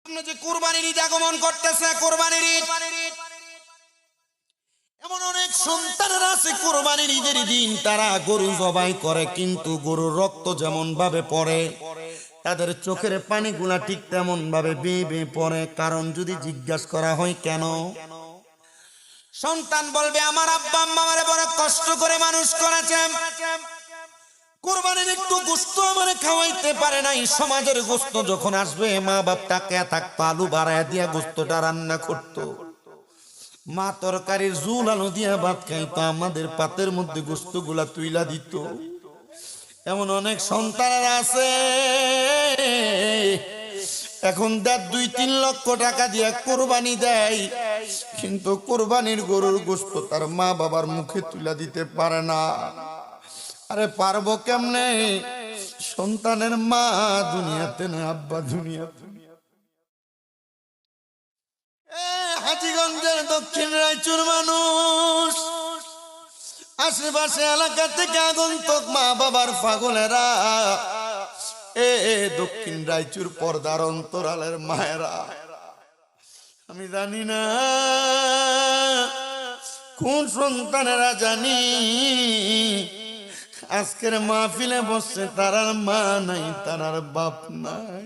সামনে যে কুরবানির ঈদ আগমন করতেছে, কুরবানির ঈদ, এমন অনেক সন্তানেরা আছে কুরবানির ঈদের দিন তারা গরু জবাই করে, কিন্তু গরুর রক্ত যেমন ভাবে পড়ে তাদের চোখের পানিগুলা ঠিক তেমন ভাবে বেয়ে বেয়ে পড়ে। কারণ যদি জিজ্ঞাসা করা হয় কেন, সন্তান বলবে আমার আব্বা আম্মা আমারে বড় কষ্ট করে মানুষ করেছে, কুরবানির একটু গোশত আমারে খাওয়াইতে পারে নাই। সমাজের গোশত যখন আসবে মা বাপ তাকে থাকতো, আলু বাড়ায় দিয়া গোশতটা রান্না করতো, মা তরকারির ঝুল আলু দিয়া ভাত খাইতো, আমাদের পাতের মধ্যে গোশত গুলা তুইলা দিত। এমন অনেক সন্তানেরা আছে এখন 2-3 লক্ষ টাকা দিয়া কোরবানি দেয়, কিন্তু কোরবানির গরুর গোশত তার মা বাবার মুখে তুলে দিতে পারে না। আরে পারবো কেমনে? সন্তানের মা দুনিয়াতে না, আব্বা দুনিয়াতে। হাজীগঞ্জের দক্ষিণ রায়চুর মানুষ, আশেপাশে এলাকা থেকে আগন্তুক মা বাবার পাগলেরা, দক্ষিণ রায়চুর পর্দার অন্তরালের মায়েরা, আমি জানি না কোন সন্তানেরা জানি আজকের মাহফিলে বসছে তারার মা নাই, তারার বাপ নাই।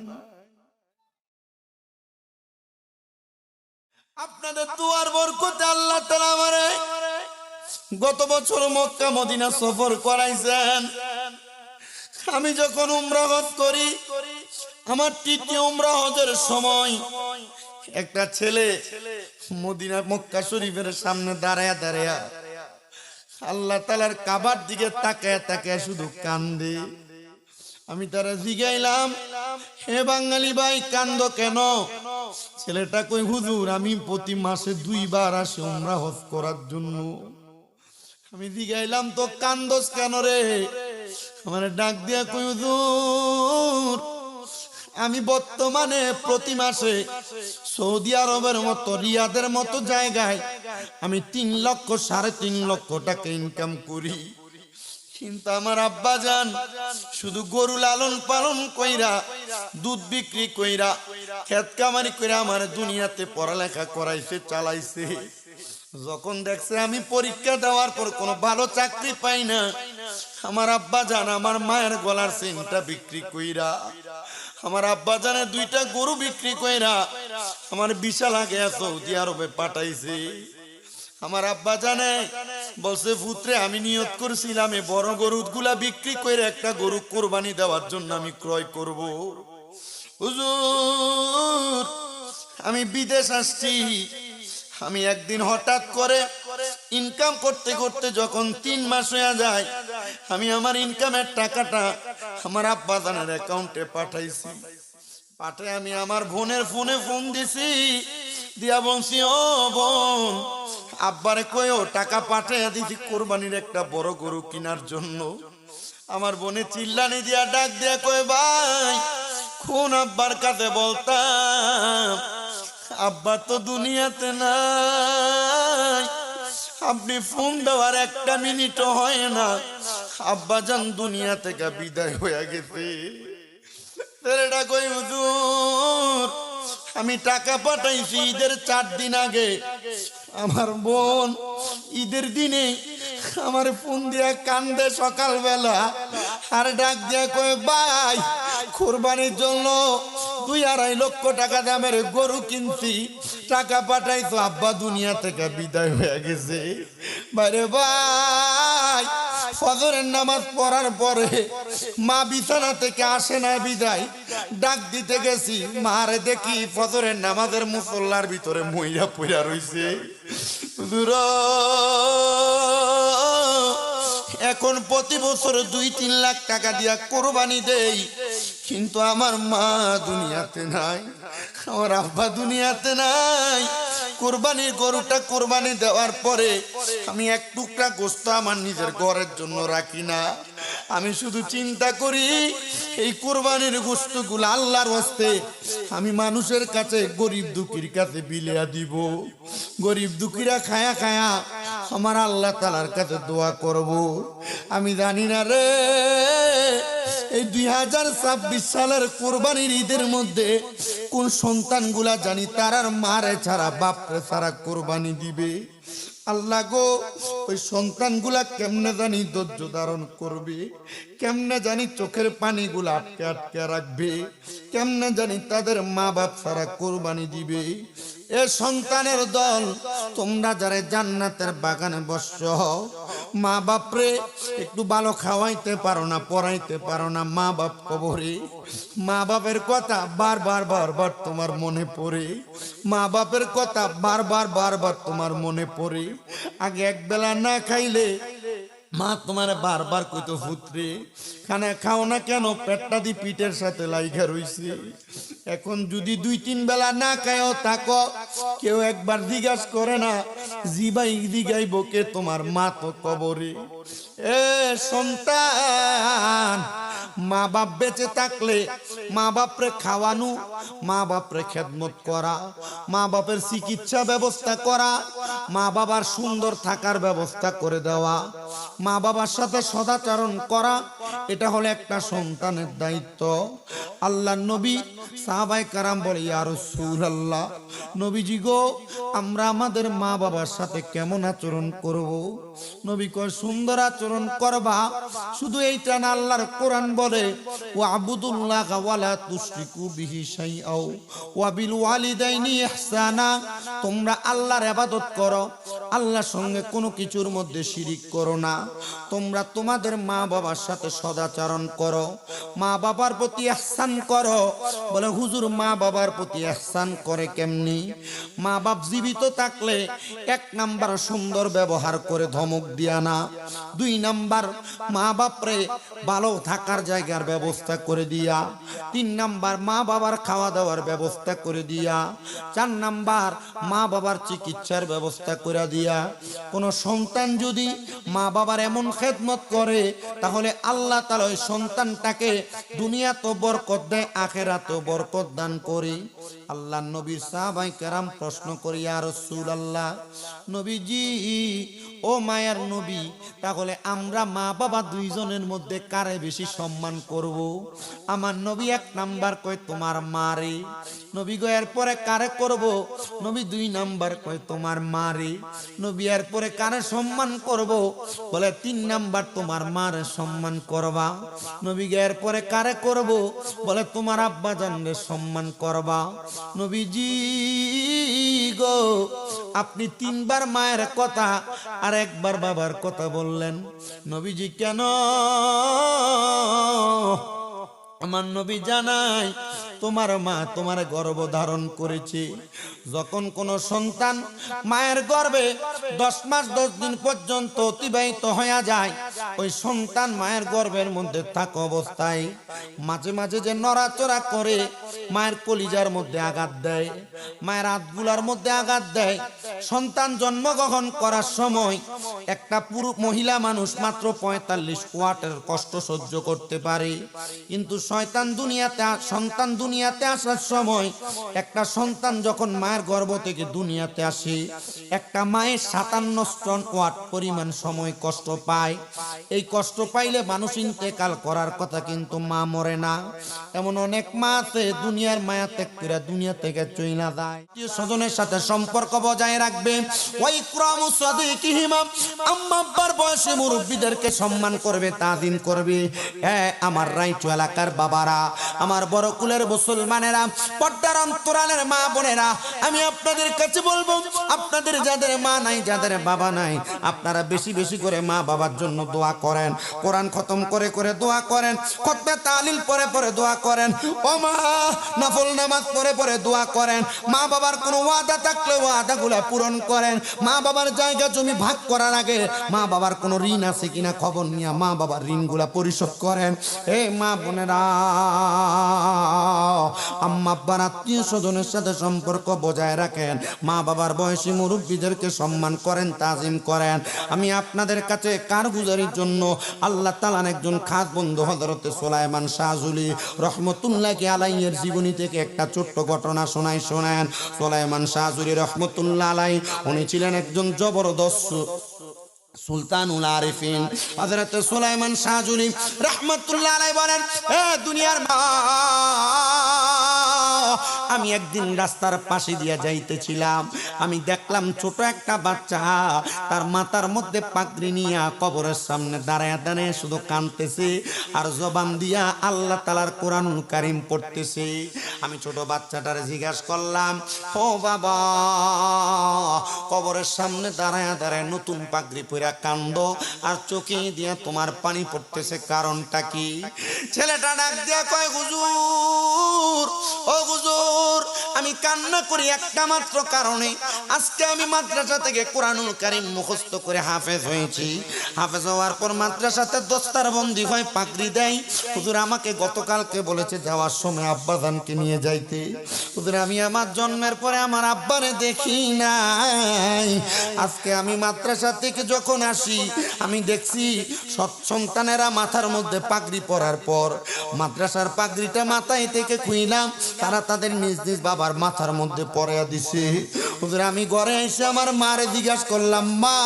আপনাদের দুয়ার বরকতে আল্লাহ তাআলা আমারে গত বছর মক্কা মদিনা সফর করাইছেন। আমি যখন উমরা হজ করি, আমার তৃতীয় উমরা হজের সময় একটা ছেলে মদিনা মক্কা শরীফের সামনে দাঁড়ায়া দাঁড়ায়া আল্লাহ তাআলার কাবার দিকে তাকায় তাকায় শুধু কান্দে। আমি তারা জিগাইলাম, হে বাঙালি ভাই কান্দো কেন? ছেলেটা কই, হুজুর আমি প্রতি মাসে 2 বার আসি উমরা হজ করার জন্য। আমি জিগাইলাম, তো কান্দোস কেন রে? আমার ডাক দিয়া কই, হুজুর আমি বর্তমানে প্রতি মাসে সৌদি আরবের মতো রিয়াদের মতো জায়গায় আমি 3 লক্ষ 3.5 লক্ষ টাকা ইনকাম করি, কিন্তু আমার আব্বা জান শুধু গরু লালন পালন কইরা, দুধ বিক্রি কইরা, ক্ষেত কামারি কইরা আমার দুনিয়াতে পড়ালেখা করাইছে, চালাইছে। যখন দেখছে আমি পরীক্ষা দেওয়ার পর কোনো ভালো চাকরি পাই না, আমার আব্বা জান আমার মায়ের গলার চেনটা বিক্রি কইরা, আমার আব্বা জানে 2টা গরু বিক্রি কইরা আমার বিশাল আগে সৌদি আরবে পাঠাইছে। আমার আব্বা জানে বলছে, পুত্রে আমি নিয়ত করছিলাম এই বড় গরুগুলা বিক্রি করে একটা গরু কোরবানি দেওয়ার জন্য আমি ক্রয় করব। হুজুর আমি বিদেশ আসছি, আমি একদিন হঠাৎ করে ইনকাম করতে করতে যখন 3 মাস হয়ে যায়, আমি আমার ইনকামের টাকাটা আমার আব্বা জানের অ্যাকাউন্টে পাঠাইছি। পাঠে আমি আমার বোনের ফোনে ফোন দিছি, দিয়া বলছি, ও বোন আব্বারে কইও টাকা পাঠিয়ে দিছি কোরবানির একটা বড় গরু কেনার জন্য। আমার বোনে চিল্লানি দিয়া ডাক দিয়া কয়, ভাই কোন আব্বার কাছে বলতাম, আব্বা তো দুনিয়াতে নাই, আপনি ফোন দেওয়ার 1 মিনিটও হয় না আব্বা জান দুনিয়া থেকে বিদায় হয়ে গেছে। ছেলেটা কই, হুজুর আমি টাকা পাঠাইছি ঈদের 4 দিন আগে। আমার বোন ঈদের দিনে আমার ফোন দিয়া কান্দে সকালবেলা, আর ডাক দিয়া কয়, ভাই কোরবানির জন্য 2-2.5 লক্ষ টাকা দামের গরু কিনছি, টাকা পাঠাইছো, আব্বা দুনিয়া থেকে বিদায় হয়ে গেছে। বাইরে ভাই ফজরের নামাজ পড়ার পরে মা বিছানা থেকে আসে না বিদায়, ডাক দিতে গেছি, মারে দেখি ফজরের নামাজের মুসল্লার ভিতরে মইরা পইরা রইছে। এখন প্রতি বছর 2-3 লাখ টাকা দিয়া কোরবানি দেই, কিন্তু আমার মা দুনিয়াতে নাই, আমার আব্বা দুনিয়াতে নাই। কোরবানির গরুটা কোরবানি দেওয়ার পরে আমি 1 টুকরা গোশত আমার নিজের ঘরের জন্য রাখি না, আমি শুধু চিন্তা করি এই কোরবানির গোশতগুলো আল্লাহর হস্তে আমি মানুষের কাছে, গরিব দুঃখীর কাছে বিলিয়া দিব। গরিব দুঃখীরা খায়া খায়া আমার আল্লাহ তাআলার কাছে দোয়া করব। আমি জানি না রে এই 2026 সালের কোরবানির ঈদের মধ্যে কোন সন্তানগুলা জানি তারার মারে ছাড়া বাপরে ছাড়া কোরবানি দিবে। আল্লাহ গো, ওই সন্তানগুলা কেমনে জানি ধৈর্য ধারণ করবে, কেমনে জানি চোখের পানিগুলা আটকে আটকে রাখবে, কেমনে জানি তাদের মা বাপ ছাড়া কোরবানি দিবে। এ সন্তানের দল, তোমরা যারা জান্নাতের বাগানে বসছ, মা বাপরে একটু ভালো খাওয়াইতে পারো না, পড়াইতে পারো না, মা বাপ কবরে। মা বাপের কথা বারবার বারবার তোমার মনে পড়ে, মা বাপের কথা বারবার বারবার তোমার মনে পড়ে। আগে একবেলা না খাইলে মা তোমার বারবার কইতো পুত্রে খানা খাও না কেন, পেটটা দি পিঠের সাথে লাইগা রইছে। এখন যদি 2-3 বেলা না খায়ও থাকো, কেউ একবার জিজ্ঞাস করে না জিবাই জিগাইব কে, তোমার মা তো কবরে। এ সন্তান, মা বাপ বেঁচে থাকলে মা বাপরে খাওয়ানো, মা বাপরে খেদমত করা, মা বাপের চিকিৎসা ব্যবস্থা করা, মা বাবার সুন্দর থাকার ব্যবস্থা করে দেওয়া, মা বাবার সাথে সদাচরণ করা, এটা হলো একটা সন্তানের দায়িত্ব। আল্লাহ নবী সাহাবায়ে কারাম বলে, ইয়া রাসূলুল্লাহ, নবীজি গো, আমরা আমাদের মা বাবার সাথে কেমন আচরণ করব? নবী কয়, সুন্দর আচরণ করবা। শুধু এইটা না, আল্লাহর কোরআন বলে, ওয়াবুদুল্লাহ ওয়ালা তুশরিকু বিহি শাইআ ওয়া বিল ওয়ালিদাইনি ইহসানা, তোমরা আল্লাহর ইবাদত করো, আল্লাহর সঙ্গে কোনো কিছুর মধ্যে শিরিক করো না। তোমরা তোমাদের মা বাবার সাথে সদাচরণ করো, মা বাবার প্রতি ইহসান করো। বলে হুজুর, মা বাবার প্রতি ইহসান করে কেমনি? মা বাপ জীবিত থাকলে 1 নাম্বার সুন্দর ব্যবহার করে ধমক দিয়া না, 2 নাম্বার মা বাপরে ভালো থাকার জায়গার ব্যবস্থা করে দিয়া, 3 নাম্বার মা বাবার খাওয়া দাওয়ার ব্যবস্থা করে দিয়া, 4 নাম্বার মা বাবার চিকিৎসার ব্যবস্থা করে দিয়া। কোন সন্তান যদি মা বাবার এমন খেদমত করে, তাহলে আল্লাহ তাআলা ওই সন্তানটাকে দুনিয়াতে বরকত দেয়, আখিরাতেও বরকত দান করে। আল্লাহর নবী সাহাবায়ে কেরাম প্রশ্ন করে, ইয়া রাসূলুল্লাহ, নবীজি ও মায়ার নবী, তাহলে আমরা মা বাবা দুইজনের মধ্যে কারে বেশি সম্মান করব? আমার নবী 1 নাম্বার কয় তোমার মারে। নবী গো এরপরে কারে করব? নবী 2 নাম্বার কয় তোমার মারে। নবী এরপরে কারে সম্মান করব? বলে 3 নাম্বার তোমার মারে সম্মান করবা। নবী গো এরপরে কারে করব? বলে তোমার আব্বা জানরে সম্মান করবা। নবীজি গো, আপনি 3 বার মায়ের কথা আর 1 বার বাবার কথা বললেন, নবীজি কেন? আমার নবী জানাই, তোমার মা তোমার গর্ভ ধারণ করেছে। যখন কোন সন্তান মায়ের গর্ভে 10 মাস 10 দিন পর্যন্ত অতিবাহিত হয়ে যায়, ওই সন্তান মায়ের গর্ভের মধ্যে থাকা অবস্থায় মাঝে মাঝে যে নড়াচড়া করে, মায়ের কলিজার মধ্যে আঘাত দেয়, মায়ের হাতগুলার মধ্যে আঘাত দেয়। সন্তান জন্মগ্রহণ করার সময় একটা পুরুষ মহিলা মানুষ মাত্র 45 ওয়াটের কষ্ট সহ্য করতে পারে, কিন্তু সন্তান দুনিয়াতে আসার সময়, একটা সন্তান যখন মায়ের গর্ভ থেকে দুনিয়াতে আসে, একটা মায়ের 57 ওয়াট পরিমাণ সময় কষ্ট পায়। এই কষ্ট পাইলে মানুষ ইন্তেকাল করার কথা, কিন্তু মা মরে না। এমন অনেক মা আছে দুনিয়ার মায়া ত্যাগ করে দুনিয়া থেকে চইলা যায়। স্বজনের সাথে সম্পর্ক বজায় রাখবে। ওই ইকরামু সাদিকিহিমা, আম্মা আব্বার বয়সী মুরব্বীদেরকে সম্মান করবে, তাজিম করবে। আমার রাইচু এলাকার বাবারা, আমার বড় কুলের মুসলমানেরা, পর্দার অন্তরালের মা বোনেরা, আমি আপনাদের কাছে বলবো, আপনাদের যাদের মা নাই, যাদের বাবা নাই, আপনারা বেশি বেশি করে মা বাবার জন্য দোয়া করেন, কোরআন খতম করে করে দোয়া করেন, খতমে তালিল পরে পরে দোয়া করেন, ও মা নফল নামাজ পরে পরে দোয়া করেন। মা বাবার কোনো ওয়াদা থাকলে ওয়াদাগুলা পূরণ করেন। মা বাবার জায়গা জমি ভাগ করার আগে মা বাবার কোনো ঋণ আছে কিনা খবর নিয়ে মা বাবার ঋণগুলা পরিশোধ করেন। এ মা বোনেরা, আম্মা আব্বার আত্মীয় স্বজনের সাথে সম্পর্ক বজায় রাখেন, মা বাবার বয়সী মুরব্বীদেরকে সম্মান করেন, তাজিম করেন। আমি আপনাদের কাছে কারগুজারির জন্য আল্লাহ তাআলার একজন খাস বন্ধু হযরতে সুলাইমান শাহজুলি রহমতুল্লাহি আলাইহির জীবনী থেকে একটা ছোট্ট ঘটনা শোনেন। সুলাইমান শাহজুলি রহমতুল্লাহ আলাইহি, উনি ছিলেন একজন জবরদস্ত সুলতানুল আরিফিন হযরত সুলাইমান শাহজুলি রাহমাতুল্লাহ আলাইহি বলেন, এ দুনিয়ার মা, আমি একদিন রাস্তার পাশে দিয়া যাইতেছিলাম, আমি দেখলাম ছোট একটা বাচ্চা তার মাথার মধ্যে পাগড়ি নিয়া কবরের সামনে দাঁড়ায় দাঁড়ায় শুধু কাঁদতেছে আর জবান দিয়া আল্লাহ তাআলার কোরআনুল কারীম পড়তেছে। আমি ছোট বাচ্চাটারে জিজ্ঞাসা করলাম, ও বাবা, কবরের সামনে দাঁড়ায় দাঁড়ায় নতুন পাগড়ি পরে কান্দো আর চোখে দিয়া তোমার পানি পড়তেছে, কারণটা কি? ছেলেটা ডাক দিয়া কয়, হুজুর, ও হুজুর, আমি কান্না করি একটা মাত্র কারণে, আজকে আমি মাদ্রাসা থেকে কোরআনুল কারীম মুখস্থ করে হাফেজ হয়েছি। হাফেজ হওয়ার পর মাদ্রাসাতে দস্তারবন্দি হয়, পাগড়ি দেয়। হুজুর আমাকে গতকালকে বলেছে যাওয়ার সময় আব্বাজানকে নিয়ে যাইতে। হুজুর আমি আমার জন্মের পরে আমার আব্বারে দেখি নাই। আজকে আমি মাদ্রাসা থেকে যখন আসি আমি দেখছি সৎ সন্তানেরা মাথার মধ্যে পাগড়ি পরার পর মাদ্রাসার পাগড়িটা মাথায় থেকে খুইলাম, তারা তাদের নিজ নিজ বাবার মাথার মধ্যে পরাইয়া দিছে। হুজুর আমি ঘরে এসে আমার মারে জিজ্ঞাসা করলাম, মা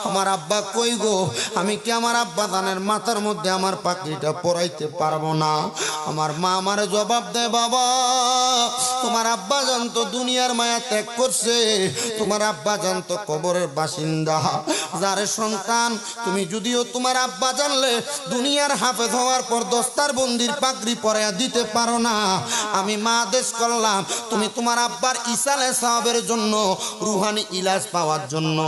আমার আব্বা কই গো? আমি কি আমার আব্বা জানের মাথার মধ্যে আমার পাগড়িটা পরাইতে পারবো না? আমার মা আমারে জবাব দেয়, বাবা তোমার আব্বা জান তো দুনিয়ার মায়া ত্যাগ করছে, তোমার আব্বা জান তো কবরের বাসিন্দা। যারে সন্তান তুমি যদিও তোমার আব্বা জানলে দুনিয়ার হাফেজ হওয়ার পর দস্তার বন্দির পাগড়ি পরাইয়া দিতে পারো না, আমি মা আদেশ করলাম তুমি তোমার আব্বার ইসালে সাহাবের জন্য রুহানি ইলাজ পাওয়ার জন্য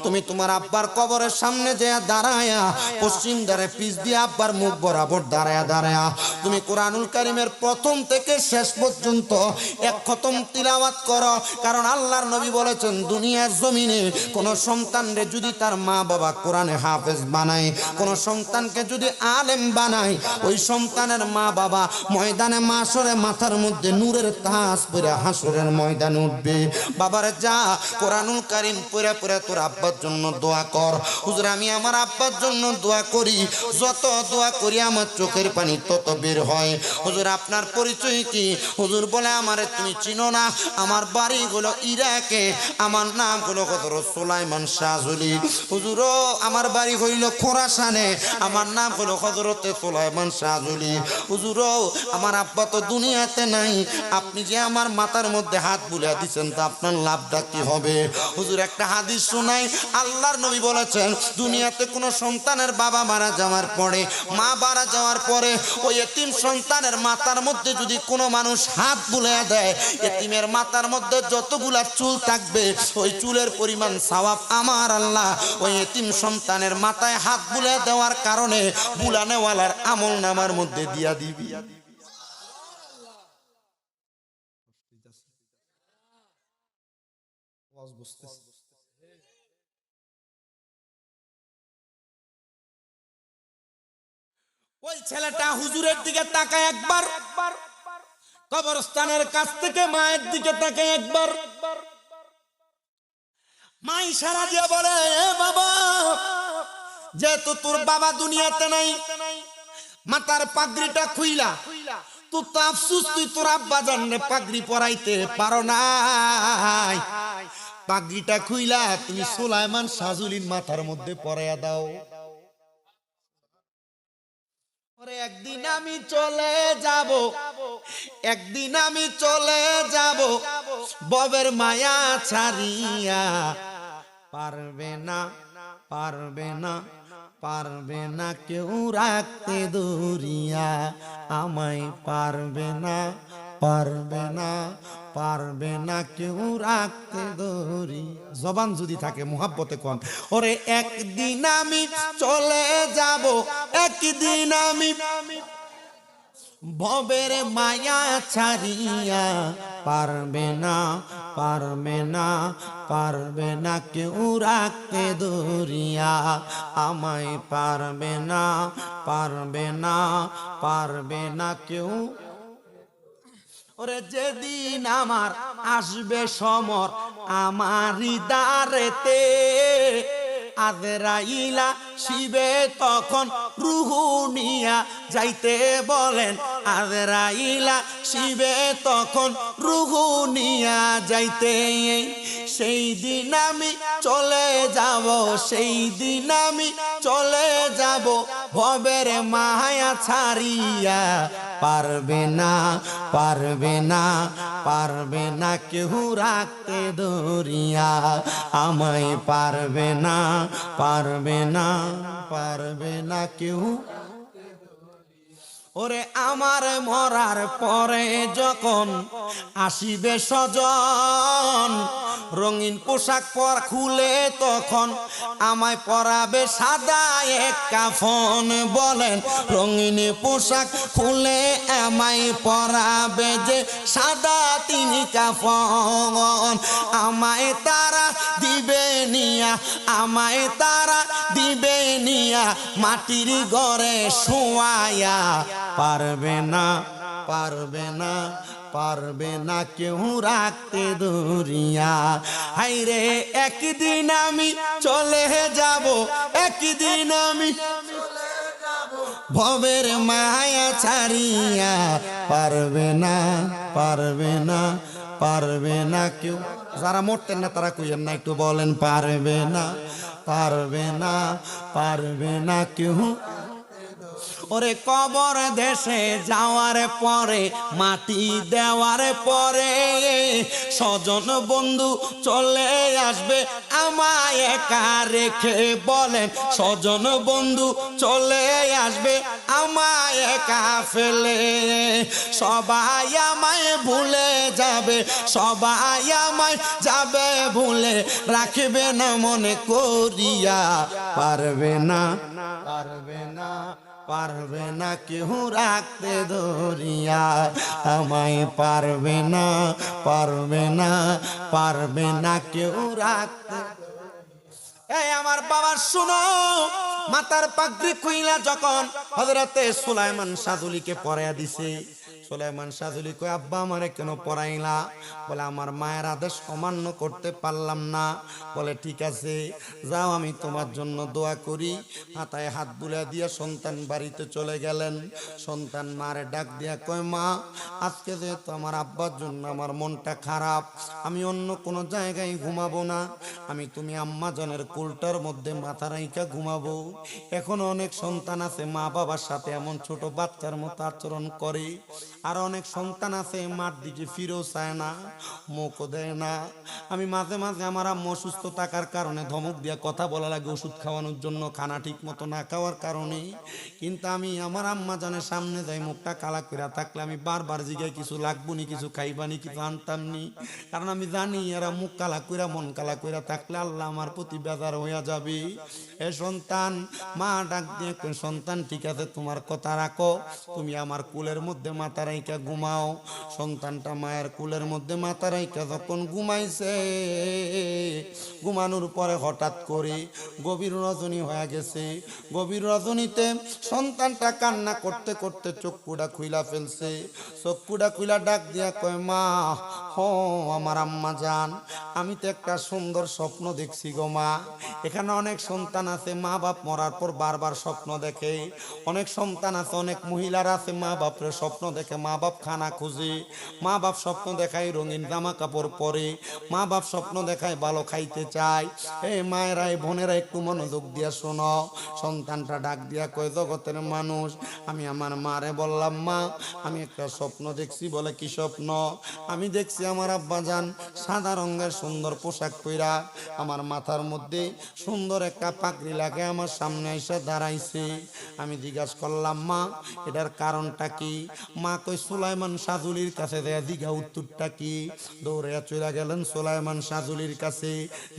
তুমি তোমার আব্বার কবরের সামনে যে দাঁড়ায়া পশ্চিম দ্বারে পিছ দিয়ে আব্বার মুখ বরাবর দাঁড়ায়া দাঁড়ায়া তুমি কোরআনুল কারীমের প্রথম থেকে শেষ পর্যন্ত এক খতম তিলাওয়াত করো। কারণ আল্লাহর নবী বলেছেন, দুনিয়ার জমিনে কোন সন্তানরে যদি তার মা বাবা কোরআনে হাফেজ বানায়, কোন সন্তানকে যদি আলেম বানায়, ওই সন্তানের মা বাবা ময়দানে মাশরে মাথার মধ্যে নূরের তাজ পরে হাসরের ময়দানে উঠবে। বাবারে যা কোরআনুল কারীম পড়ে পড়ে তোর আব্বার জন্য দোয়া কর। হুজুর আমি আমার আব্বার জন্য দোয়া করি, যত দোয়া করি আমার চোখের পানি তত বের হয়। হুজুর আপনার পরিচয় কি? হুজুর বলে, আমারে তুমি চিনো না, আমার বাড়ি হলো ইরাকে, আমার নাম হলো হযরত সুলাইমান শাহজুলি। হুজুর আমার বাড়ি হইল খোরাসানে, আমার নাম হলো হযরত সুলাইমান শাহজুলি। হুজুর আমার আব্বা তো দুনিয়াতে নাই, আপনি যে আমার মাথার মধ্যে হাত বুলিয়ে দিচ্ছেন তা আপনার লাভটা কি হবে? হুজুর একটা হাদিস শোনাই, আল্লাহর নবী বলেছেন, দুনিয়াতে কোনো সন্তানের বাবা মারা যাওয়ার পরে, মা মারা যাওয়ার পরে ওই এতিম সন্তানের মাথার মধ্যে যদি কোনো মানুষ হাত বুলিয়ে দেয়, এতিমের মাথার মধ্যে যতগুলা চুল থাকবে ওই চুলের পরিমাণ সওয়াব আমার আল্লাহ ওই এতিম সন্তানের মাথায় হাত বুলিয়ে দেওয়ার কারণে বুলানেওয়ালার আমল নামার মধ্যে দিয়া দিবি। ওই ছেলেটা হুজুরের দিকে তাকায় একবার, কবরস্থানের কাছ থেকে মায়ের দিকে তাকায় একবার, মা ইশারা দিয়ে বলে, এ বাবা, যেহেতু তোর বাবা দুনিয়াতে নাই, মাথার পাগড়িটা খুইলা, তোর তো আফসোস, তুই তোর আব্বা জানলে পাগড়ি পরাইতে পারো নাই, পাগড়িটা খুইলা তুমি সুলাইমান শাহজুলির মাথার মধ্যে পরাইয়া দাও। একদিন আমি চলে যাব, একদিন আমি চলে যাব, ববের মায়া ছাড়িয়া, পারবে না, পারবে না, পারবে না কেউ রাখতে দূরিয়া আমায়, পারবে না, পারবে না, পারবে না কেউ রাখতে দূরি। জবান যদি থাকে মুহাব্বতে কোন, ওরে একদিন আমি চলে যাব, একদিন আমি ভবের মায়া ছাড়িয়া, পারবে না, পারবে না, পারবে না কেউ রাখতে দূরিয়া আমায়, পারবে না, পারবে না, পারবে না কেউ। ওরে যেদিন আমার আসবে সমর আমারই দ্বারেতে, আজরাইলা শিবে তখন রুহু নিয়া যাইতে বলেন, আজরাইলা শিবে তখন রুহু নিয়া যাইতে, সেই দিন আমি চলে যাব, সেই দিন আমি চলে যাব ভবের মায়া ছাড়িয়া। পারবে না, পারবে না, পারবে না কেউ রাখতে ধরিয়া আমায়, পারবে না, পারবে না, পারবে না কেউ। ওরে আমার মরার পরে যখন আসিবে স্বজন, রঙিন পোশাক পর খুলে তখন আমায় পরাবে সাদা এক কাফন। বলেন রঙিন পোশাক খুলে আমায় পরাবে যে সাদা তিনি কাফন। আমায় তারা দিবে নিয়া, আমায় তারা দিবে নিয়া মাটির ঘরে শোয়ায়া। পারবে না, পারবে না, পারবে না কেউ রাখতে ধরিয়া। হাইরে একদিন আমি চলে যাব, একদিন আমি ভবের মায়া ছাড়িয়া। পারবে না, পারবে না, পারবে না কেউ। যারা মরতেন না তারা কইেন না, একটু বলেন পারবে না, পারবে না, পারবে না কেউ। ওরে কবর দেশে যাওয়ার পরে, মাটি দেওয়ার পরে স্বজন বন্ধু চলে আসবে আমায় একা রেখে। বলেন স্বজন বন্ধু চলে আসবে আমায় একা ফেলে। সবাই আমায় ভুলে যাবে, সবাই আমায় যাবে ভুলে, রাখবে না মনে করিয়া। পারবে না, পারবে না, পারবে না কেউ রাখতে ধরিয়া আমায়। পারবে না, পারবে না, পারবে না কেউ রাখতে। এই আমার বাবা শুনো, মাতার পাগড়ি খুইলা যখন হযরতে সুলাইমান সাজুলিকে পরাইয়া দিছে, সুলাইমান সাজুলি কয় আব্বা আমারে কেন পড়াইলা? বলে আমার মায়ের আদেশ অমান্য করতে পারলাম না। বলে ঠিক আছে যাও, আমি তোমার জন্য দোয়া করি। হাতায় হাত বুলিয়ে দিয়া সন্তান বাড়িতে চলে গেলেন। সন্তান মারে ডাক দিয়া কয় মা, আজকে যেহেতু আমার আব্বার জন্য আমার মনটা খারাপ, আমি অন্য কোনো জায়গায় ঘুমাবো না, আমি তুমি আম্মা জানের কোলটার মধ্যে মাথা রাইখা ঘুমাবো। এখন অনেক সন্তান আছে মা বাবার সাথে এমন ছোট বাচ্চার মতো আচরণ করে, আর অনেক সন্তান আছে মার দিকে ফিরেও চায় না, মুখও দেয় না। আমি মাঝে মাঝে আমার আম্মু অসুস্থ থাকার কারণে ধমক দিয়া কথা বলা লাগে ওষুধ খাওয়ানোর জন্য, খানা ঠিক মতো না খাওয়ার কারণে। কিন্তু আমি আমার আম্মা জানের সামনে যাই, মুখটা কালা করে থাকলে আমি বারবার জিগাই কিছু লাগবনি, কিছু খাইবানি, কিছু আনতাম নি। কারণ আমি জানি এরা মুখ কালা কইরা মন কালা কইরা থাকলে আল্লাহ আমার প্রতি বেজার হইয়া যাবে। এ সন্তান, মা ডাক দিয়ে কই সন্তান ঠিক আছে তোমার কথা রাখো, তুমি আমার কুলের মধ্যে মাথা রাইখা ঘুমাও। সন্তানটা মায়ের কুলের মধ্যে মাথা রাইখা যখন ঘুমাইছে, ঘুমানোর পরে হঠাৎ করে গভীর রজনী হয়ে গেছে। গভীর রজনীতে সন্তানটা কান্না করতে করতে চক্ষুটা খুইলা ফেলছে। চক্ষুটা খুইলা ডাক দিয়া কয় মা, হ আমার আম্মা জান, আমি তো একটা সুন্দর স্বপ্ন দেখছি গো মা। এখানে অনেক সন্তান আছে মা বাপ মরার পর বারবার স্বপ্ন দেখে, অনেক সন্তান আছে, অনেক মহিলারা আছে মা বাপরে স্বপ্ন দেখে, মা বাপ খানা খুঁজে, মা বাপ স্বপ্ন দেখায় রঙিন জামা কাপড় পরে, মা বাপ স্বপ্ন দেখায় ভালো খাইতে চায়। এই মায়েরা এই বোনেরা একটু মনোযোগ দিয়া শোনো। সন্তানটা ডাক দিয়া কয় জগতের মানুষ, আমি আমার মারে বললাম মা আমি একটা স্বপ্ন দেখছি। বলে কি স্বপ্ন? আমি দেখছি আমার আব্বা জান সাদা রঙের সুন্দর পোশাক পরা, আমার মাথার মধ্যে সুন্দর একটা পাগড়ি লাগে আমার সামনে এসে দাঁড়াইছে। আমি জিজ্ঞাসা করলাম মা এটার কারণটা কি? মা কই সুলাইমান সাজুলির কাছে দেয়া জিজ্ঞা উত্তরটা কি? দৌড়ে চলে গেলেন সুলাইমান সাজুলির কাছে,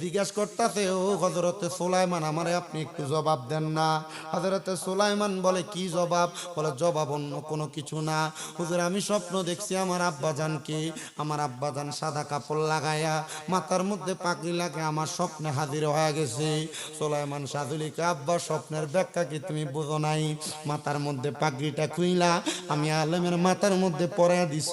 জিজ্ঞাসা করতেছে ও হযরতে সুলাইমান আমারে আপনি একটু জবাব দেন না। হযরতে সুলাইমান বলে কি জবাব? বলে জবাব অন্য কোনো কিছু না হুজুর, আমি স্বপ্ন দেখছি আমার আব্বাজানকে, আমার আব্বাজান সাদা কাপড় লাগায়া মাথার মধ্যে পাগড়ি লাগে আমার স্বপ্নে হাজির হয়ে গেছে। সুলাইমান সাজুলিকে আব্বা স্বপ্নের ব্যাখ্যা কি তুমি বুঝো নাই? মাথার মধ্যে পাগড়িটা খুইলা আমি আলেমের মাথার মধ্যে পরায়া দিছ।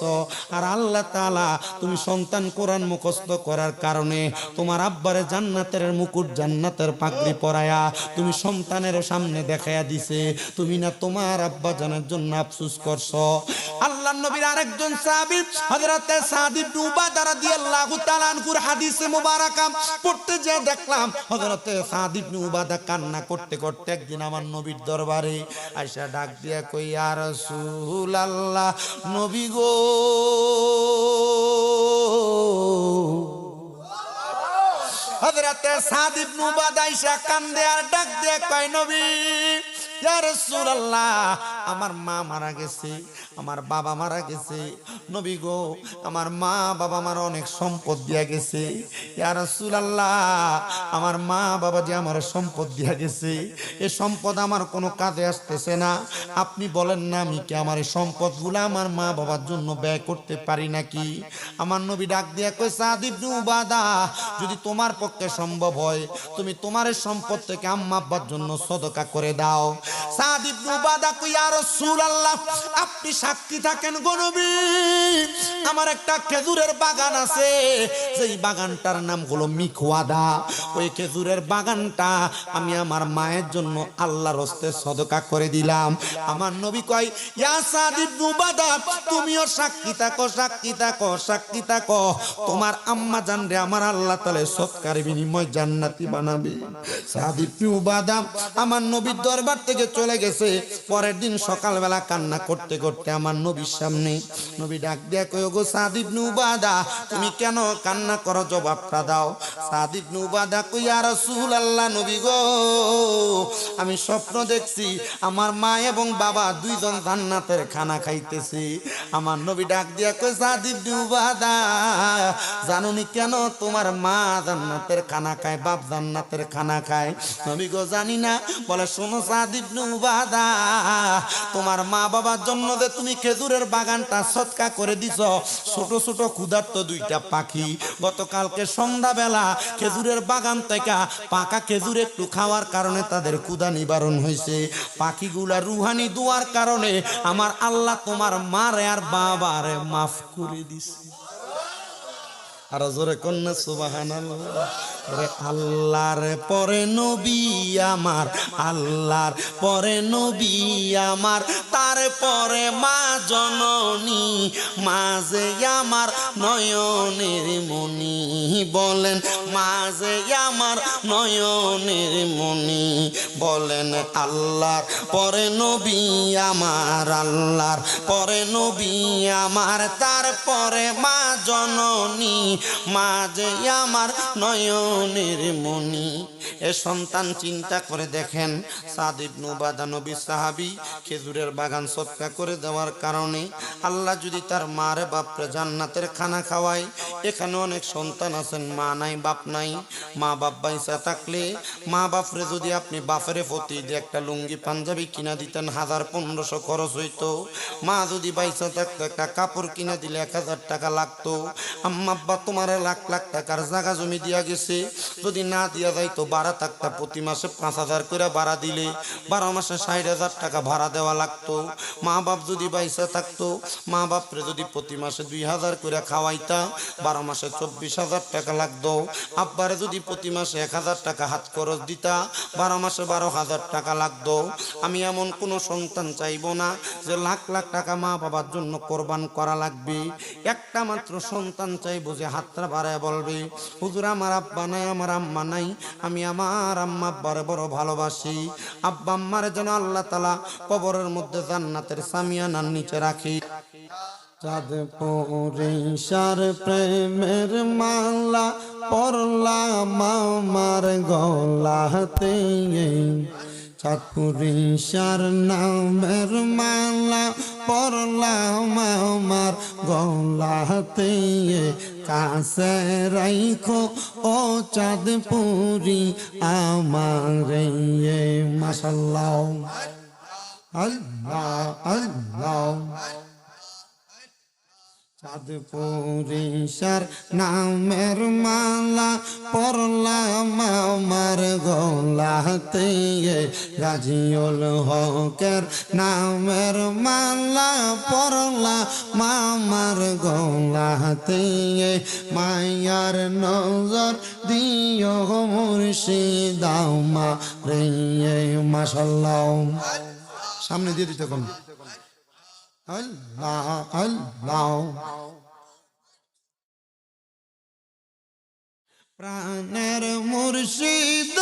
আর আল্লাহ তাআলা তুমি সন্তান কোরআন মুখস্থ করার কারণে তোমার আব্বারে জান্নাতের মুকুট, জান্নাতের পাগড়ি পরায়া তুমি সন্তানের সামনে দেখায়া দিছে। তুমি না তোমার আব্বা জানার জন্য আফসোস করছো। আল্লাহর নবীর আরেকজন সাহাবী হযরতে সাদ ইবনে উবাদা রাদিয়াল্লাহু তাআলা আনহুর হাদিসে মুবারাকা পড়তে যে দেখলাম হযরতে সাদ ইবনে উবাদা কান্না করতে করতে একদিন আমার নবীর দরবারে আয়েশা ডাক দিয়া কই, ইয়া রাসূলুল্লাহ, নবী গো, হযরতে সাদ ইবনে উবাদা আয়েশা কান্দে আর ডাক দিয়া কয়, নবী, ইয়া রাসূলুল্লাহ, আমার মা মারা গেছে, আমার বাবা মারা গেছে। নবী গো, আমার মা বাবা আমার অনেক সম্পদ দিয়া গেছে। ইয়া রাসূলুল্লাহ, আমার মা বাবা যে আমার সম্পদ দিয়া গেছে, এই সম্পদ আমার কোনো কাজে আসতেছে না। আপনি বলেন না, আমি কি আমার এই সম্পদগুলো আমার মা বাবার জন্য ব্যয় করতে পারি নাকি? আমার নবী ডাক দিয়া কয়, সাদ ইবনে উবাদা, যদি তোমার পক্ষে সম্ভব হয় তুমি তোমার এই সম্পদ থেকে আম্মা আব্বার জন্য সদকা করে দাও। সাদ ইবনে উবাদা কই, ইয়া রাসূলুল্লাহ, আপনি সাক্ষী থাকেন গো নবী, আমার একটা খেজুরের বাগান আছে, যেই বাগানটার নাম হলো মিখওয়াদা। ওই খেজুরের বাগানটা আমি আমার মায়ের জন্য আল্লাহর হস্তে সদকা করে দিলাম। আমার নবী কয়, ইয়া সাদ ইবনে উবাদা, তুমিও সাক্ষী থাকো, সাক্ষী থাকো, সাক্ষী থাকো, তোমার আম্মা জানরে আমার আল্লাহ তাআলা সৎকার বিনিময় জান্নাতি বানাবে। সাদ ইবনে উবাদা আমার নবীর দরবার থেকে চলে গেছে। পরের দিন সকালবেলা কান্না করতে করতে আমার নবীর সামনে নবী ডাক দিয়া কয়, গো সাদ ইবনে উবাদা, তুমি কেন কান্না করো, জবাবটা দাও। সাদ ইবনে উবাদা কই, ইয়া রাসূলুল্লাহ, নবী গো, আমি স্বপ্ন দেখছি আমার মা এবং বাবা দুইজন জান্নাতের খানা খাইতেছে। আমার নবী ডাক দিয়া কয়, সাদ ইবনে উবাদা, জানোনি কেন তোমার মা জান্নাতের খানা খায়, বাপ জান্নাতের খানা খায়? নবী গো, জানি না। বলে, শোনো সাদ ইবনে উবাদা, তোমার মা বাবার জন্য যে তুমি খেজুরের বাগানটা সদকা করে দিছ, ছোট ছোট ক্ষুধার্ত দুইটা পাখি গতকালকে সন্ধ্যাবেলা খেজুরের বাগান থেকে পাকা খেজুর একটু খাওয়ার কারণে তাদের ক্ষুধা নিবারণ হয়েছে। পাখিগুলা রুহানি দুয়ার কারণে আমার আল্লাহ তোমার মারে আর বাবারে মাফ করে দিছে। আর জোরে কন্যা সুবহানাল্লাহ। আল্লাহর পরে নবী আমার, আল্লাহর পরে নবী আমার, তারপরে মা জননী, মাঝে আমার নয়নের মনি। বলেন, মাঝে আমার নয়নের মনি। বলেন, আল্লাহর পরে নবী আমার, আল্লাহর পরে নবী আমার, তারপরে মা জননী, মাঝে আমার নয়নের মনি। এ সন্তান চিন্তা করে দেখেন, সাদ ইবনে উবাদা নবী সাহাবী, খেজুরের বাগান সদকা করে দেওয়ার কারণে আল্লাহ যদি তার মারে বাপরে জান্নাতের খানা খাওয়ায়। এখানে অনেক সন্তান আছেন, মা নাই বাপ নাই। মা বাপ বাইসা থাকলে মা বাপরে যদি আপনি বাপের প্রতি যে একটা লুঙ্গি পাঞ্জাবি কিনা দিতেন, 1000-1500 খরচ হইতো। মা যদি বাইসা থাকতো একটা কাপড় কিনা দিলে 1000 টাকা লাগতো। আম্মা আব্বা তোমার লাখ লাখ টাকার জায়গা জমি দিয়া গেছে, যদি না দিয়া যাইতো ভাড়া থাকতা, প্রতি মাসে 5000 করে ভাড়া দিলে 12 মাসে 60,000 টাকা ভাড়া দেওয়া লাগতো। মা বাপ যদি বাইসা থাকতো, মা বাপরে যদি প্রতি মাসে 2000 করে খাওয়াইতা, 12 মাসে 24,000 টাকা লাগতো। আব্বারে যদি প্রতি মাসে 1000 টাকা হাত খরচ দিতা, 12 মাসে 12,000 টাকা লাগতো। আমি এমন কোনো সন্তান চাইবো না যে লাখ লাখ টাকা মা বাবার জন্য কোরবান করা লাগবে। একটা মাত্র সন্তান চাইবো যে হাতটা বাড়ায় বলবে, হুজুর আমার আব্বা নাই, আমার আম্মা নাই, আমি আমার আম্মা আব্বারে বড় ভালোবাসি। আব্বা আম্মারে যেন আল্লাহ তাআলা কবরের মধ্যে জান্নাতের সামিয়ানার নিচে রাখি। চাঁদ পরিশার প্রেমের মালা পরলাম আমার গলাতে, চাঁদ পরিশার নামের মালা পরলাম আমার গলাতে, কাছে রাইখো ও চাঁদপুরি আমার। মাশাআল্লাহ, আল্লাহ আল্লাহ। চাঁদপুরিশার নামের মালা পরলাম আমার গলাতে, গাজীউল হকের নামের মালা পরলাম আমার গলাতে, মায়ার নজর দিও মুর্শিদ আমারে মাশাআল্লাহ। সামনে দিয়ে দিতে কোন আল্লাহ আল্লাহ। প্রাণের মুর্শিদ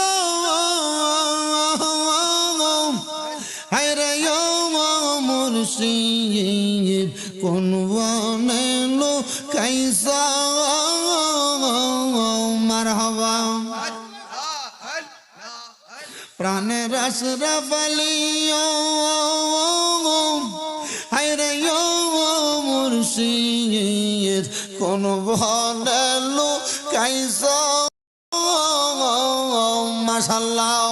হায়রে ও মুর্শিদ, কোন বনে লুকাইছা মারহাবা। প্রাণের আশরাফ আলী হায়রে ও মুর্শিদ, কোন বনে লুকাইছা মাশাআল্লাহ।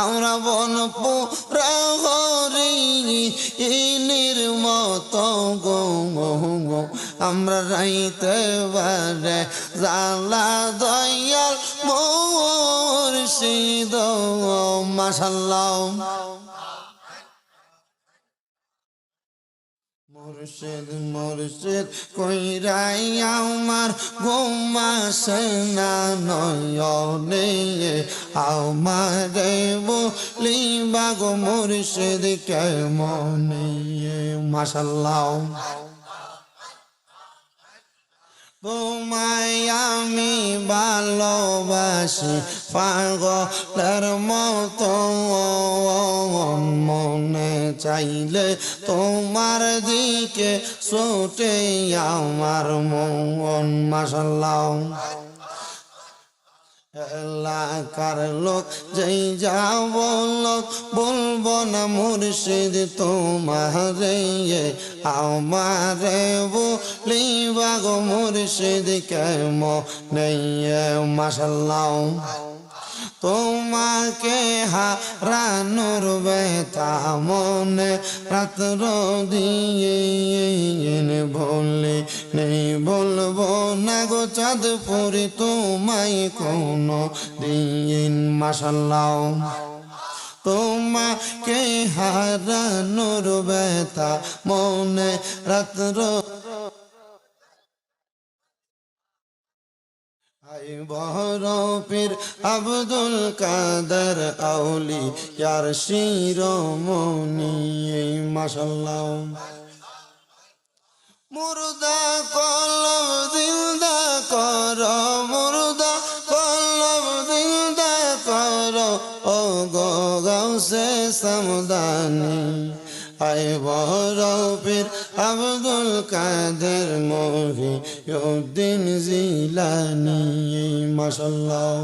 আমরা বনপুরা হরিণীর মতো গো, আমরা রাইতে বারে জালা দয়াল মুর্শিদ মাশাআল্লাহ। মুর্শিদ মুর্শিদ কইরাই আমার ঘুম আসে না নয়নে, আমারে বলিবা গো মুর্শিদ কেমনে মাশাআল্লাহ। তোমায় আমি ভালোবাসি পাগলের মতো, মনে চাইলে তোমার দিকে ছুটে আমার মন মাশাআল্লাহ। এলাকার লোক যেই যা বলবো না মুর্শিদ তোমারে, আমারে বলিবা গো মুর্শিদ কেমনে মাশাআল্লাহ। তোমাকে হারানোর ব্যথা মনে রাত্র দিন বলে নেই, বলবো না গো চাঁদপুরি তোমায় কোনো দিন মাশাআল্লাহ। তোমাকে হারানোর ব্যথা মনে রাত্র বড় পীর আব্দুল কাদের আউলিয়ার শিরোমণি মাশাআল্লাহ। মুর্দা কলব জিন্দা করো, মুর্দা কলব জিন্দা করো ও গো গাউসে সামদানি। আয় বড় পীর আব্দুল কাদের মহিউদ্দিন জিলানী মাশাআল্লাহ।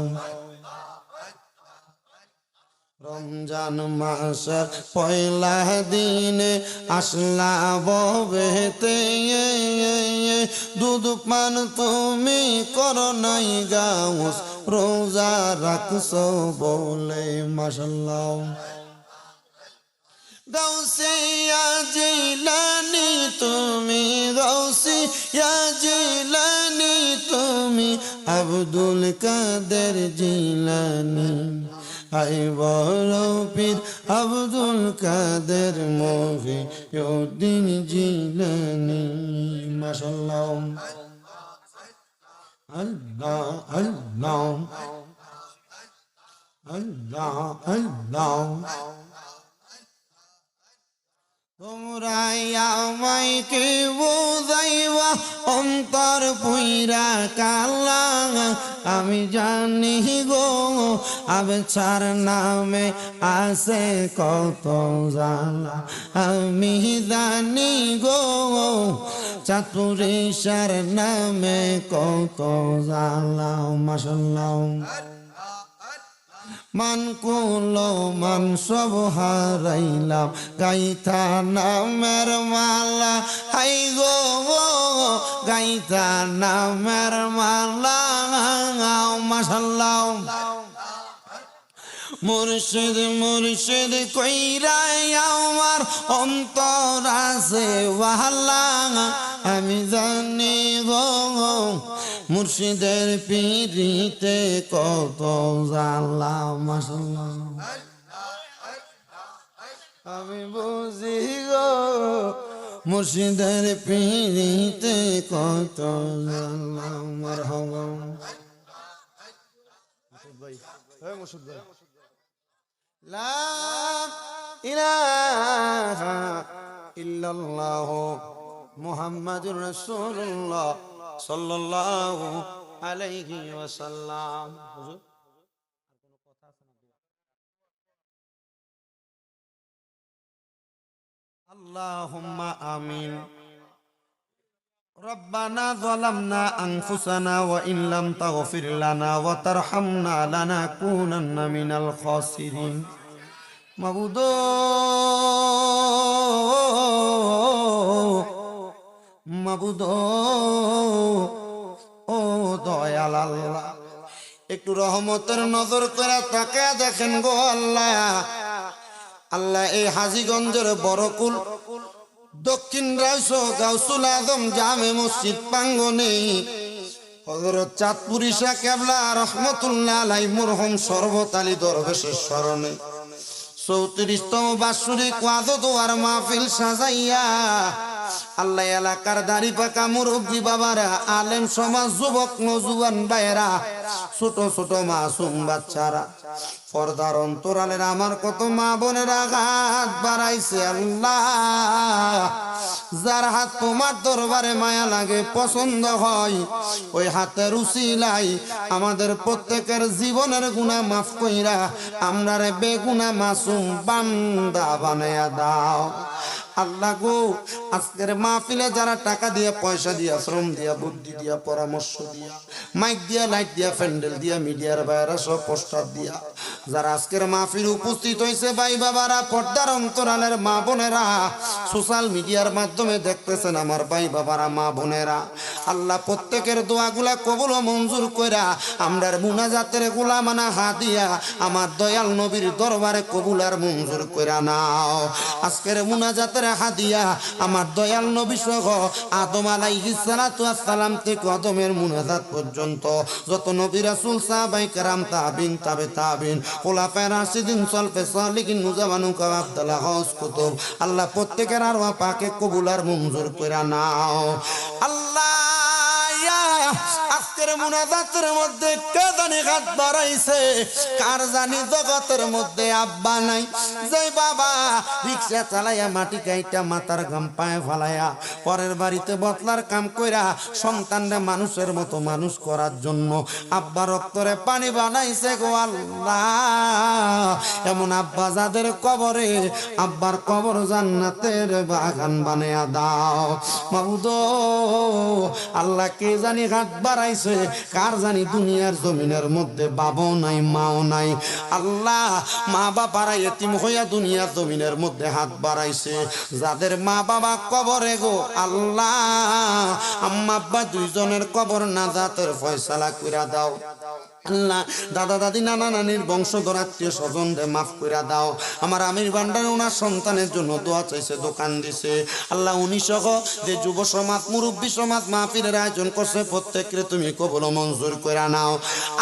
রমজান মাসের পয়লা দিনে আসলা ববেতে, দুধ পান তুমি করো নাই গাউস, রোজা রাখছো বলে মাশাআল্লাহ। গাউসিয়া জিলানী তুমি, গাউসিয়া জিলানী তুমি, আব্দুল কাদের জিলানী। আয় বড় পীর আব্দুল কাদের মহিউদ্দিন জিলানী মাশাআল্লাহ। আল্লাহ আল্লাহ আল্লাহ আল্লাহ। তোমরা আমায় কি বুঝাইবা অন্তর পুইরা কালা, আমি জানি গো আবেছার নামে আছে কত জ্বালা, আমি জানি গো চাতুরিশার নামে কত জ্বালা মাশাআল্লাহ। মান কুলো মান সব হারাইলাম, গাইতা নামের মালা হাই গো, গাইতা নামের মালা মাশাআল্লাহ। মুর্শিদ মুর্শিদ কইরাই আমার অন্তর আছে ওয়াল্লা আমি জানি গো মুর্শিদের পিরিতে কত জ্বালা মাশাআল্লাহ আমি বুঝি গো মুর্শিদের পিরিতে কত জ্বালা মারহাবা ভাই হে মুর্শিদ ভাই লা ইলাহা ইল্লাল্লাহ মুহাম্মাদুর রাসূলুল্লাহ সাল্লাল্লাহু আলাইহি ওয়াসাল্লাম হুজুর আল্লাহুম্মা আমিন ربنا ظلمنا أنفسنا وإن لم تغفر لنا وترحمنا لنكونن من الخاسرين মাবুদো মাবুদো ও দয়াল আল্লাহ একটু রহমতের নজর করে তাকায়া দেখেন গো আল্লাহ আল্লাহ এই হাজীগঞ্জের বড়কুল দক্ষিণ রাইস গাউসুল আজম জামে মসজিদ প্রাঙ্গনে হযরত চাঁদপুরি শাহ কেবলা রহমতুল্লাহ আলাইহি মরহুম শরবত আলী দরবেশের স্মরণে 34তম বাৎসরিক ওয়াজ দোয়ার মাহফিল সাজাইয়া আল্লাহ এলাকার দাড়ি পাকা মুরব্বী বাবারা আলেম সমাজ যুবক নওজোয়ান ভাইরা ছোট ছোট মাসুম বাচ্চারা পর্দার অন্তরালের আমার কত মা বোনেরা হাত বাড়াইছে আল্লাহ যার হাত তোমার দরবারে মায়া লাগে পছন্দ হয় ওই হাতের উসিলাই আমাদের প্রত্যেকের জীবনের গুনাহ মাফ কইরা আমরারে বেগুনাহ মাসুম বান্দা বানায়া দাও আল্লাহ গো আজকের মাহফিলে যারা টাকা দিয়া পয়সা দিয়া শ্রম দিয়া বুদ্ধি দিয়া পরামর্শ দিয়া মাইক দিয়া লাইট দিয়া প্যান্ডেল দিয়া মিডিয়ার বাইরে সব পোস্টার দিয়া যারা আজকের মাহফিল উপস্থিত হয়েছে ভাই বাবারা পর্দার অন্তরালের মা বোনেরা সোশ্যাল মিডিয়ার মাধ্যমে দেখতেছেন আমার ভাই বাবারা মা বোনেরা আল্লাহ প্রত্যেকের দোয়াগুলা কবুল ও মঞ্জুর কইরা আমরার মুনাজাতের গোলামানা হাদিয়া আমার দয়াল নবীর দরবারে কবুল আর মঞ্জুর কইরা নাও আজকের মুনাজাতের হাদিয়া আমার দয়াল নবী সহ আদম আলাইহিস সালাতু ওয়াস সালাম থেকে আদমের মুনাজাত পর্যন্ত যত নবী রাসূল সাহাবায়ে কেরাম তাবিন তাবে তাবিন খোলাফায়ে রাশিদিন সলফে সালিহিন নুজামানু কা আব্দুল্লাহ গাউস কুতুব আল্লাহ প্রত্যেকের আরওয়াহ পাকে কবুল আর মঞ্জুর কইরা নাও আল্লাহ আজকের মুনাজাতের মধ্যে কে জানি হাত বাড়াইছে কার জানি জগতের মধ্যে আব্বা নাই যে বাবা রিকশা চালাইয়া মাটি কাইটা মাথার ঘাম পায়ে ফালাইয়া পরের বাড়িতে বতলার কাম কইরা সন্তানরা মানুষের মতো মানুষ করার জন্য আব্বা রক্তরে পানি বানাইছে গো আল্লাহ এমন আব্বা যাদের কবরে আব্বার কবর জান্নাতের বাগান বানায়া দাও মাবুদ আল্লাহ কে জানি হাত বাড়াইছে কার জানি দুনিয়ার জমিনের মধ্যে বাবাও নাই মাও নাই আল্লাহ মা বাবারা এতিম হইয়া দুনিয়ার জমিনের মধ্যে হাত বাড়াইছে যাদের মা বাবা কবরে গো আল্লাহ আম্মা আব্বা দুইজনের কবর নাজাতের ফয়সালা কইরা দাও আল্লাহ দাদা দাদি নানা নানির বংশধর আত্মীয় স্বজনদের মাফ কইরা দাও আমার আমির ভান্ডার ওনার সন্তানের জন্য দোয়া চাইছে দোকান দিছে আল্লাহ উনি সহ যে যুব সমাজ মুরব্বী সমাজ মাহফিলের আয়োজন করছে প্রত্যেককে তুমি কবুল ও মঞ্জুর কইরা নাও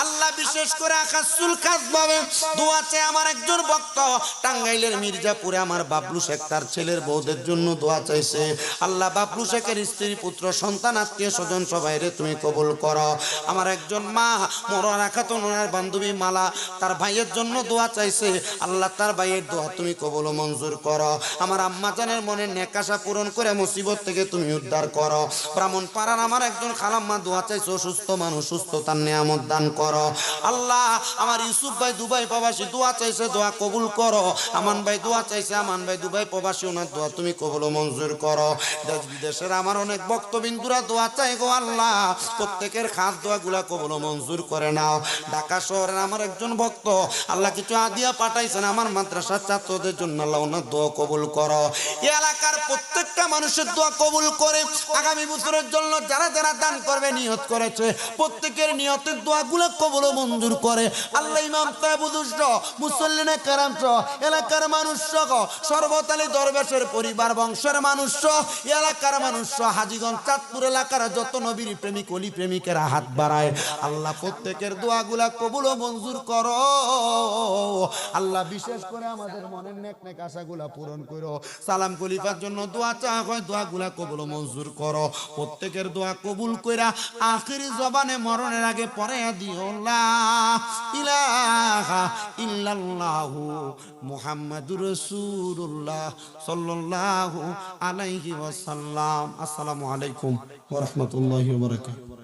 আল্লাহ বিশেষ করে আকাশুল খাস ভাবে দোয়া চাই আমার একজন ভক্ত টাঙ্গাইলের মির্জাপুরে আমার বাবলু শেখ তার ছেলের বউদের জন্য দোয়া চাইছে আল্লাহ বাবলু শেখের স্ত্রী পুত্র সন্তান আত্মীয় স্বজন সবাইরে তুমি কবুল করো আমার একজন মা মরা খাতুন ওনার বান্ধবী মালা তার ভাইয়ের জন্য দোয়া চাইছে আল্লাহ তার ভাইয়ের দোয়া তুমি কবুল ও মঞ্জুর করো আমার আম্মা জানের মনের নেক আশা পূরণ করে মুসিবত থেকে তুমি উদ্ধার করো ব্রাহ্মণপাড়ার আমার একজন খালাম্মা দোয়া চাইছে অসুস্থ মানুষ সুস্থতার নিয়ামত দান করো আল্লাহ আমার ইউসুফ ভাই দুবাই প্রবাসী দোয়া চাইছে দোয়া কবুল করো আমান ভাই দোয়া চাইছে আমান ভাই দুবাই প্রবাসী ওনার দোয়া তুমি কবুল ও মঞ্জুর করো দেশ বিদেশের আমার অনেক ভক্তবিন্দুরা দোয়া চাই গো আল্লাহ প্রত্যেকের খাস দোয়াগুলা কবুল ও মঞ্জুর করে নাও ঢাকা শহরের আমার একজন ভক্ত আল্লাহ কিছু আদিয়া পাঠাইছেন আমার মাদ্রাসার ছাত্রদের জন্য আল্লাহ ওনার দোয়া কবুল করো এই এলাকার প্রত্যেকটা মানুষের দোয়া কবুল করে আগামী বছরের জন্য যারা যারা দান করবে নিয়ত করেছে প্রত্যেকের নিয়তের দোয়াগুলো কবুল ও মঞ্জুর করে আল্লাহ। ইমাম সাহেব হুজুর মুসল্লিনে কেরাম এলাকার মানুষ সর্বতালী দরবেশের পরিবার বংশের মানুষ এলাকার মানুষ হাজীগঞ্জ চাঁদপুর এলাকার যত নবীর প্রেমিক অলি প্রেমিকেরা হাত বাড়ায়। আল্লাহ প্রত্যেকের দোয়াগুলা কবুল ও মঞ্জুর করো আল্লাহ। বিশেষ করে আমাদের মনের নেক নেক আশাগুলা পূরণ করো। সালাম খলিফার জন্য দোয়া চাওয়া হয়, দোয়াগুলা কবুল ও মঞ্জুর করো। প্রত্যেকের দোয়া কবুল কইরা আখিরি জবানে মরণের আগে পড়ে দিও লা ইলাহা ইল্লাল্লাহু মুহাম্মাদুর রাসূলুল্লাহ সাল্লাল্লাহু আলাইহি ওয়াসাল্লাম। আসসালামু আলাইকুম ওয়া রাহমাতুল্লাহি ওয়া বারাকাতুহু।